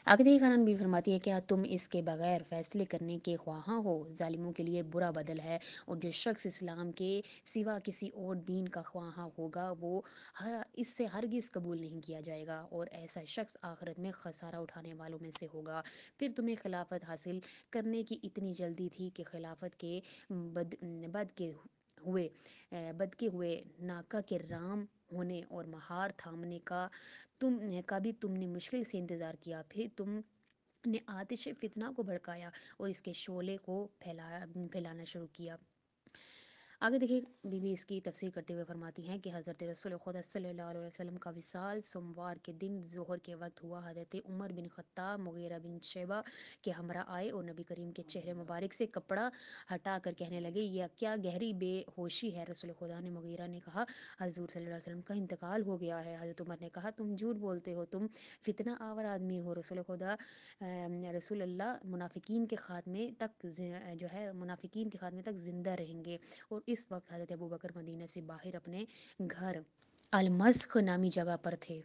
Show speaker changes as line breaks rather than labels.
عقدِ خانم بھی فرماتی ہے کیا تم اس کے بغیر فیصلے کرنے کے خواہاں ہو؟ ظالموں کے لیے برا بدل ہے، اور جو شخص اسلام کے سوا کسی اور دین کا خواہاں ہوگا وہ اس سے ہرگز قبول نہیں کیا جائے گا، اور ایسا شخص آخرت میں خسارہ اٹھانے والوں میں سے ہوگا۔ پھر تمہیں خلافت حاصل کرنے کی اتنی جلدی تھی کہ خلافت کے بد بد کے ہوئے ناکہ کے رام ہونے اور مہار تھامنے کا بھی تم نے مشکل سے انتظار کیا، پھر تم نے آتش فتنہ کو بھڑکایا اور اس کے شعلے کو پھیلانا شروع کیا۔ آگے دیکھیے بی بی اس کی تفسیر کرتے ہوئے فرماتی ہیں کہ حضرت رسول خدا صلی اللہ علیہ وسلم کا وصال سوموار کے دن ظہر کے وقت ہوا۔ حضرت عمر بن خطاب مغیرہ بن شیبہ کے ہمراہ آئے اور نبی کریم کے چہرے مبارک سے کپڑا ہٹا کر کہنے لگے یہ کیا گہری بے ہوشی ہے؟ رسول خدا نے مغیرہ نے کہا حضور صلی اللہ علیہ وسلم کا انتقال ہو گیا ہے۔ حضرت عمر نے کہا تم جھوٹ بولتے ہو، تم فتنہ آور آدمی ہو۔ رسول اللہ منافقین کے خاتمے تک زندہ رہیں گے۔ اور اس وقت حضرت ابوبکر مدینہ سے باہر اپنے گھر المسخ نامی جگہ پر تھے۔